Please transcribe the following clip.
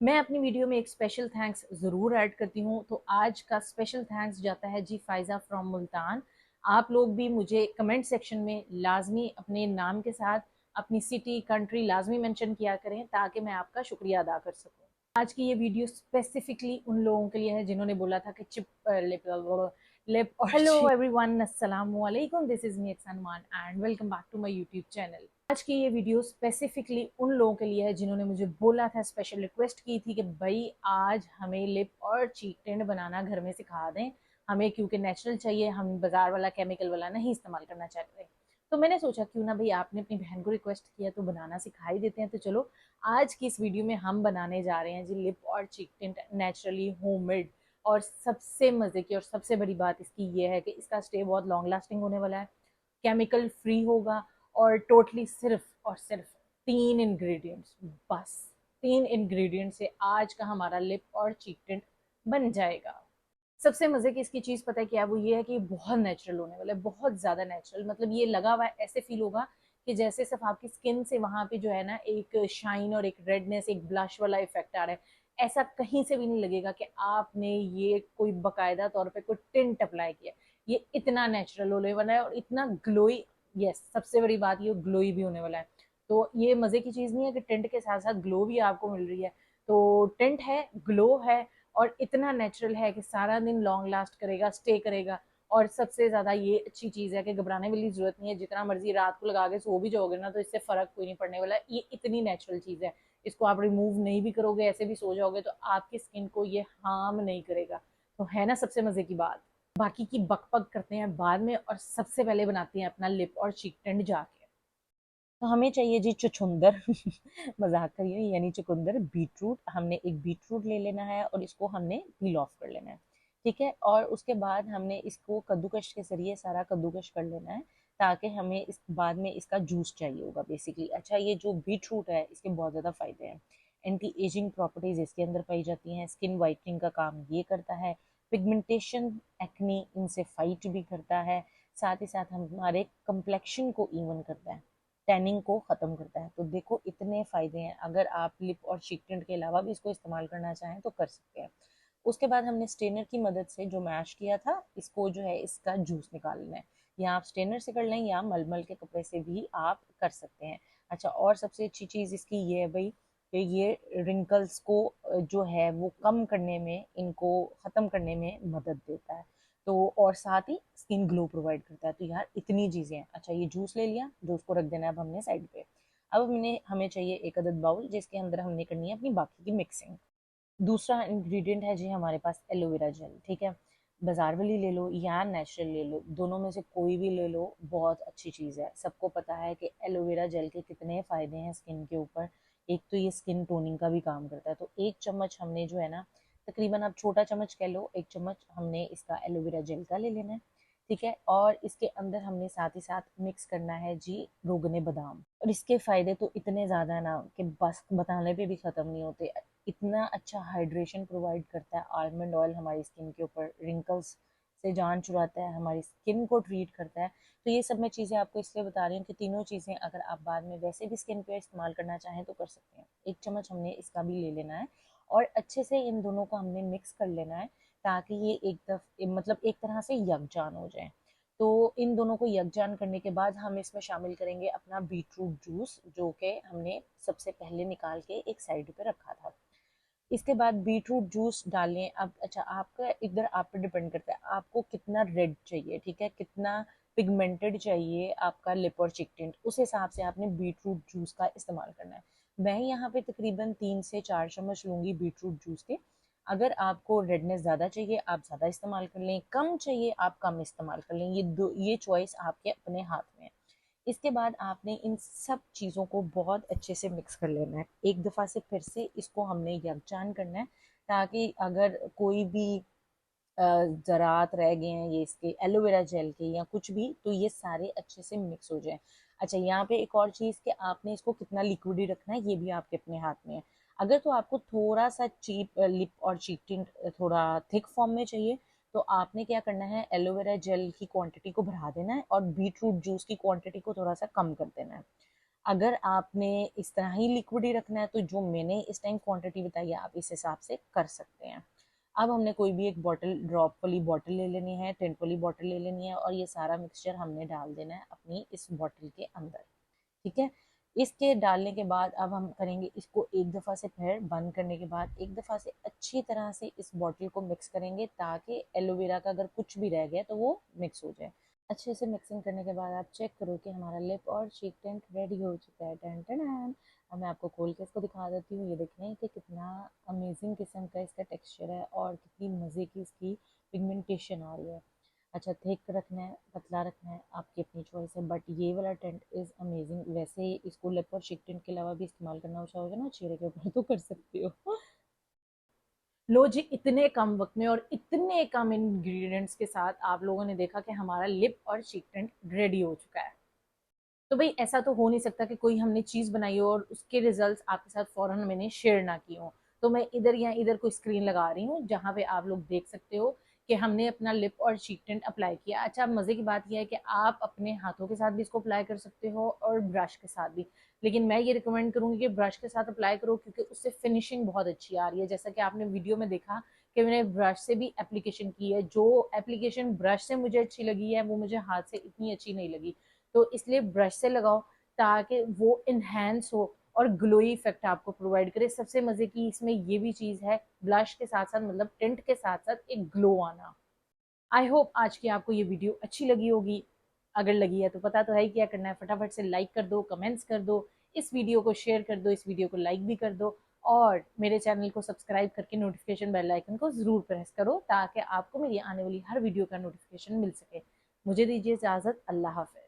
मैं अपनी वीडियो में एक स्पेशल थैंक्स ज़रूर ऐड करती हूँ। तो आज का स्पेशल थैंक्स जाता है जी फ़ायज़ा फ्रॉम मुल्तान। आप लोग भी मुझे कमेंट सेक्शन में लाजमी अपने नाम के साथ अपनी सिटी कंट्री लाजमी मेंशन किया करें ताकि मैं आपका शुक्रिया अदा कर सकूँ। आज की ये वीडियो स्पेसिफिकली उन लोगों के लिए है जिन्होंने बोला था कि चिप लिप लिप हेलो एवरीवन, अस्सलाम वालेकुम, this is me Salman and welcome back to my YouTube channel. आज की ये वीडियो स्पेसिफिकली उन लोगों के लिए है जिन्होंने मुझे बोला था, स्पेशल रिक्वेस्ट की थी कि भाई आज हमें लिप और चीक टिंट बनाना घर में सिखा दें हमें, क्योंकि नेचुरल चाहिए, हम बाजार वाला केमिकल वाला नहीं इस्तेमाल करना चाह रहे। तो मैंने सोचा क्यों ना भाई, आपने अपनी बहन को रिक्वेस्ट किया तो बनाना सिखा ही देते हैं। तो चलो आज की इस वीडियो में हम बनाने जा रहे हैं जी लिप और चीक टिंट नेचुरली होममेड। और सबसे मजे की और सबसे बड़ी बात इसकी ये है कि इसका स्टे बहुत लॉन्ग लास्टिंग होने वाला है, केमिकल फ्री होगा और टोटली सिर्फ और सिर्फ 3 इंग्रेडिएंट्स, बस 3 इंग्रेडिएंट से आज का हमारा लिप और चीक टिंट बन जाएगा। सबसे मजे की इसकी चीज पता है क्या है, वो ये है कि बहुत नेचुरल होने वाला है, बहुत ज्यादा नेचुरल। मतलब ये लगा हुआ है ऐसे फील होगा कि जैसे सिर्फ आपकी स्किन से वहां पे जो है ना एक शाइन और एक रेडनेस, एक ब्लश वाला इफेक्ट आ रहा है। ऐसा कहीं से भी नहीं लगेगा कि आपने ये कोई बकायदा तौर पे कोई टिंट अप्लाई किया। ये इतना नेचुरल होने वाला है और इतना ग्लोई। यस, सबसे बड़ी बात ये ग्लोई भी होने वाला है। तो ये मजे की चीज नहीं है कि टिंट के साथ साथ ग्लो भी आपको मिल रही है। तो टिंट है, ग्लो है और इतना नेचुरल है कि सारा दिन लॉन्ग लास्ट करेगा, स्टे करेगा। और सबसे ज्यादा ये अच्छी चीज है कि घबराने वाली जरूरत नहीं है, जितना मर्जी रात को लगा के सो भी जाओगे ना तो इससे फर्क कोई नहीं पड़ने वाला। ये इतनी नेचुरल चीज है, इसको आप रिमूव नहीं भी करोगे, ऐसे भी सो जाओगे तो आपकी स्किन को ये हार्म नहीं करेगा। तो है ना सबसे मजे की बात। बाकी की बकपक करते हैं बाद में और सबसे पहले बनाते हैं अपना लिप और चीक टिंट जाके। तो हमें चाहिए जी चुछुंदर मजाक करिए, यानी चुकंदर, बीटरूट। हमने एक बीटरूट ले लेना है और इसको हमने पील ऑफ कर लेना है। ठीक है, और उसके बाद हमने इसको कद्दूकश के जरिए सारा कद्दूकश कर लेना है ताकि हमें इस बाद में इसका जूस चाहिए होगा बेसिकली। अच्छा, ये जो बीटरूट है इसके बहुत ज़्यादा फायदे हैं। एंटी एजिंग प्रॉपर्टीज इसके अंदर पाई जाती हैं, स्किन वाइटनिंग का काम ये करता है, पिगमेंटेशन एक्ने इनसे फाइट भी करता है, साथ ही साथ हमारे कंप्लेक्शन को इवन करता है, टैनिंग को ख़त्म करता है। तो देखो इतने फ़ायदे हैं, अगर आप लिप और चीक टिंट के अलावा भी इसको इस्तेमाल करना चाहें तो कर सकते हैं। उसके बाद हमने स्ट्रेनर की मदद से जो मैश किया था इसको जो है इसका जूस निकालना है। या आप स्ट्रेनर से कर लें या मलमल के कपड़े से भी आप कर सकते हैं। अच्छा, और सबसे अच्छी चीज़ इसकी ये है भाई कि ये रिंकल्स को जो है वो कम करने में, इनको ख़त्म करने में मदद देता है। तो और साथ ही स्किन ग्लो प्रोवाइड करता है। तो यार इतनी चीज़ें हैं। अच्छा, ये जूस ले लिया, जूस को रख देना है अब हमने साइड पे। अब हमें चाहिए एक अदद बाउल जिसके अंदर हमने करनी है अपनी बाकी की मिक्सिंग। दूसरा इंग्रेडिएंट है जी हमारे पास एलोवेरा जेल। ठीक है, बाजार वाली ले लो या नेचुरल ले लो, दोनों में से कोई भी ले लो, बहुत अच्छी चीज़ है। सबको पता है कि एलोवेरा जेल के कितने फ़ायदे हैं स्किन के ऊपर। एक तो ये स्किन टोनिंग का भी काम करता है। तो 1 चम्मच हमने जो है ना, तकरीबन आप छोटा चम्मच कह लो, 1 चम्मच हमने इसका एलोवेरा जेल का ले लेना है। ठीक है, और इसके अंदर हमने साथ ही साथ मिक्स करना है जी रोगने बादाम। और इसके फ़ायदे तो इतने ज़्यादा है ना कि बस बताने पे भी ख़त्म नहीं होते। इतना अच्छा हाइड्रेशन प्रोवाइड करता है आलमंड ऑयल हमारी स्किन के ऊपर, रिंकल्स से जान छुड़ाता है, हमारी स्किन को ट्रीट करता है। तो ये सब मैं चीज़ें आपको इसलिए बता रही हूँ कि तीनों चीज़ें अगर आप बाद में वैसे भी स्किन पे इस्तेमाल करना चाहें तो कर सकते हैं। 1 चम्मच हमने इसका भी ले लेना है और अच्छे से इन दोनों को हमने मिक्स कर लेना है ताकि ये मतलब एक तरह से यकजान हो जाए। तो इन दोनों को यकजान करने के बाद हम इसमें शामिल करेंगे अपना बीटरूट जूस, जो कि हमने सबसे पहले निकाल के एक साइड पे रखा था। इसके बाद बीटरूट जूस डालें। अब अच्छा, आपका इधर आप पे डिपेंड करता है आपको कितना रेड चाहिए। ठीक है, कितना पिगमेंटेड चाहिए आपका लिप और चिक टिंट, उस हिसाब से आपने बीटरूट जूस का इस्तेमाल करना है। मैं यहाँ पे तकरीबन 3 से 4 चम्मच लूँगी बीटरूट जूस के। अगर आपको रेडनेस ज़्यादा चाहिए आप ज़्यादा इस्तेमाल कर लें, कम चाहिए आप कम इस्तेमाल कर लें, ये चॉइस आपके अपने हाथ में है। इसके बाद आपने इन सब चीज़ों को बहुत अच्छे से मिक्स कर लेना है। एक दफ़ा से फिर से इसको हमने यकजान करना है ताकि अगर कोई भी ज़रात रह गए हैं ये इसके एलोवेरा जेल के या कुछ भी, तो ये सारे अच्छे से मिक्स हो जाएं। अच्छा, यहाँ पे एक और चीज़ कि आपने इसको कितना लिक्विडी रखना है ये भी आपके अपने हाथ में है। अगर तो आपको थोड़ा सा चीप लिप और चीक टिंट थोड़ा थिक फॉर्म में चाहिए तो आपने क्या करना है, एलोवेरा जेल की क्वांटिटी को बढ़ा देना है और बीटरूट जूस की क्वांटिटी को थोड़ा सा कम कर देना है। अगर आपने इस तरह ही लिक्विड ही रखना है तो जो मैंने इस टाइम क्वांटिटी बताई है आप इस हिसाब से कर सकते हैं। अब हमने कोई भी एक बॉटल, ड्रॉप वाली बॉटल ले लेनी है, टेंट वाली बॉटल ले लेनी है, और ये सारा मिक्सचर हमने डाल देना है अपनी इस बॉटल के अंदर। ठीक है। इसके डालने के बाद अब हम करेंगे इसको एक दफ़ा से, फिर बंद करने के बाद एक दफ़ा से अच्छी तरह से इस बॉटल को मिक्स करेंगे, ताकि एलोवेरा का अगर कुछ भी रह गया तो वो मिक्स हो जाए। अच्छे से मिक्सिंग करने के बाद आप चेक करो कि हमारा लिप और चीक टिंट रेडी हो चुका है। टन टन टन। अब मैं आपको खोल के इसको दिखा देती हूँ। ये देखें कि कितना अमेजिंग किस्म का इसका टेक्सचर है और कितनी मज़े की इसकी पिगमेंटेशन आ रही है। अच्छा, थिक रखना है, पतला रखना है, आपकी अपनी चॉइस है, बट ये वाला टेंट इज़ अमेजिंग। वैसे इसको लिप और चीक टिंट के अलावा भी इस्तेमाल करना चाहोगे ना चेहरे के ऊपर तो कर सकते हो। लो जी, इतने कम वक्त में और इतने कम इंग्रेडिएंट्स के साथ आप लोगों ने देखा कि हमारा लिप और चीक टिंट रेडी हो चुका है। तो भाई ऐसा तो हो नहीं सकता कि कोई हमने चीज़ बनाई हो और उसके रिजल्ट्स आपके साथ फौरन मैंने शेयर ना किए हों। तो मैं इधर या इधर कोई स्क्रीन लगा रही हूँ जहाँ पे आप लोग देख सकते हो कि हमने अपना लिप और चीक टिंट अप्लाई किया। अच्छा, मज़े की बात यह है कि आप अपने हाथों के साथ भी इसको अप्लाई कर सकते हो और ब्रश के साथ भी, लेकिन मैं ये रिकमेंड करूँगी कि ब्रश के साथ अप्लाई करो, क्योंकि उससे फिनिशिंग बहुत अच्छी आ रही है। जैसा कि आपने वीडियो में देखा कि मैंने ब्रश से भी एप्लीकेशन की है, जो एप्लीकेशन ब्रश से मुझे अच्छी लगी है वो मुझे हाथ से इतनी अच्छी नहीं लगी। तो इसलिए ब्रश से लगाओ ताकि वो इन्हेंस हो और ग्लोई इफेक्ट आपको प्रोवाइड करे। सबसे मजे की इसमें ये भी चीज है, ब्लश के साथ साथ मतलब टिंट के साथ साथ एक ग्लो आना। आई होप आज की आपको ये वीडियो अच्छी लगी होगी। अगर लगी है तो पता तो है ही क्या करना है, फटाफट से लाइक कर दो, कमेंट्स कर दो, इस वीडियो को शेयर कर दो, इस वीडियो को लाइक भी कर दो, और मेरे चैनल को सब्सक्राइब करके नोटिफिकेशन बेल आइकन को जरूर प्रेस करो ताकि आपको मेरी आने वाली हर वीडियो का नोटिफिकेशन मिल सके। मुझे दीजिए इजाजत। अल्लाह हाफिज।